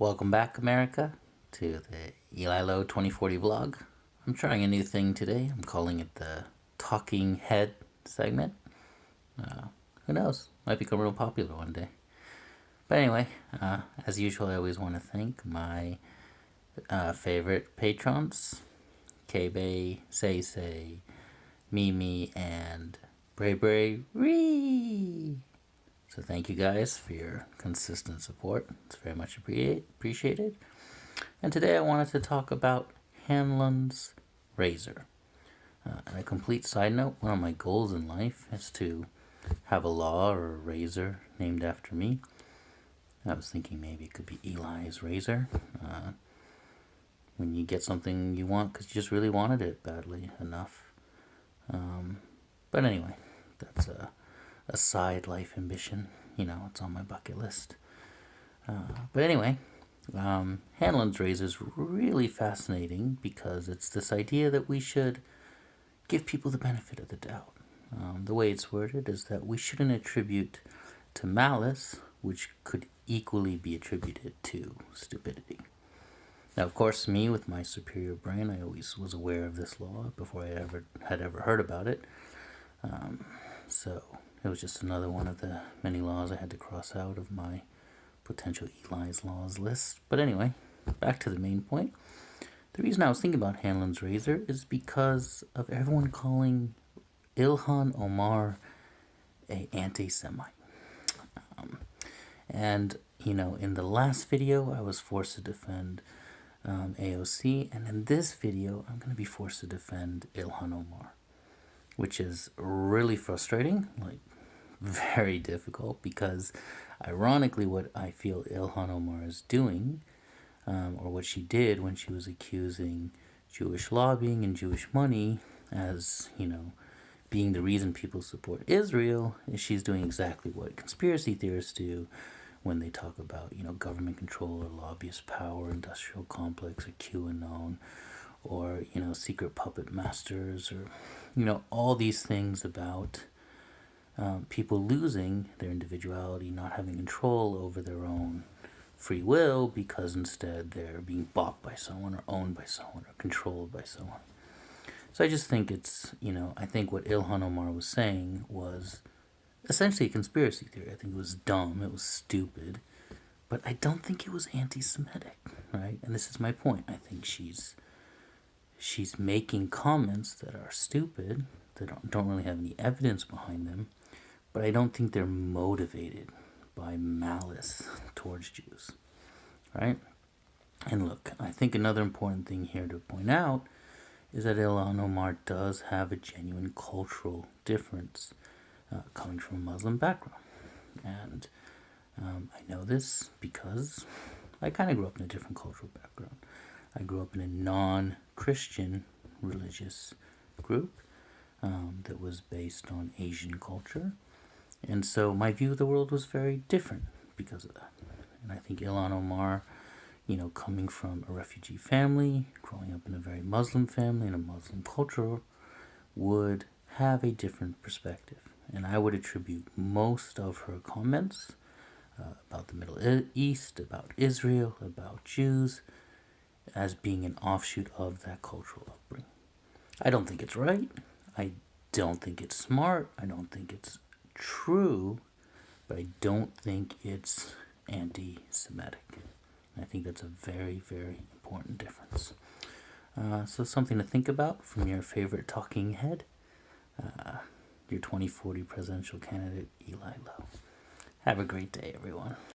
Welcome back, America, to the Eli Loew 2040 vlog. I'm trying a new thing today. I'm calling it the Talking Head segment. Who knows? Might become real popular one day. But anyway, as usual, I always want to thank my favorite patrons, K-Bay, Say, Mimi, and Bray Bray Ree. So thank you guys for your consistent support. It's very much appreciated. And today I wanted to talk about Hanlon's razor. And a complete side note, one of my goals in life is to have a law or a razor named after me. I was thinking maybe it could be Eli's razor. When you get something you want because you just really wanted it badly enough. But anyway, that's a side life ambition. You know, it's on my bucket list. But anyway, Hanlon's razor is really fascinating because it's this idea that we should give people the benefit of the doubt. The way it's worded is that we shouldn't attribute to malice, which could equally be attributed to stupidity. Now, of course, me with my superior brain, I always was aware of this law before I had ever heard about it. So it was just another one of the many laws I had to cross out of my potential Eli's laws list. But anyway, back to the main point. The reason I was thinking about Hanlon's razor is because of everyone calling Ilhan Omar an anti-Semite. And, you know, in the last video, I was forced to defend AOC. And in this video, I'm going to be forced to defend Ilhan Omar, which is really frustrating, like very difficult, because ironically what I feel Ilhan Omar is doing, or what she did when she was accusing Jewish lobbying and Jewish money as, you know, being the reason people support Israel, is she's doing exactly what conspiracy theorists do when they talk about, you know, government control or lobbyist power, industrial complex, or QAnon, or, you know, secret puppet masters, or, you know, all these things about people losing their individuality, not having control over their own free will because instead they're being bought by someone or owned by someone or controlled by someone. So I just think it's, you know, I think what Ilhan Omar was saying was essentially a conspiracy theory. I think it was dumb, it was stupid, but I don't think it was anti-Semitic, right? And this is my point. I think she's making comments that are stupid, that don't really have any evidence behind them, but I don't think they're motivated by malice towards Jews, right? And look, I think another important thing here to point out is that Ilhan Omar does have a genuine cultural difference coming from a Muslim background. And I know this because I kind of grew up in a different cultural background. I grew up in a non-Christian religious group that was based on Asian culture. And so my view of the world was very different because of that. And I think Ilhan Omar, you know, coming from a refugee family, growing up in a very Muslim family, in a Muslim culture, would have a different perspective. And I would attribute most of her comments about the Middle East, about Israel, about Jews, as being an offshoot of that cultural upbringing. I don't think it's right. I don't think it's smart. I don't think it's true. But I don't think it's anti-Semitic. I think that's a very, very important difference. So something to think about from your favorite talking head, your 2040 presidential candidate, Eli Loew. Have a great day, everyone.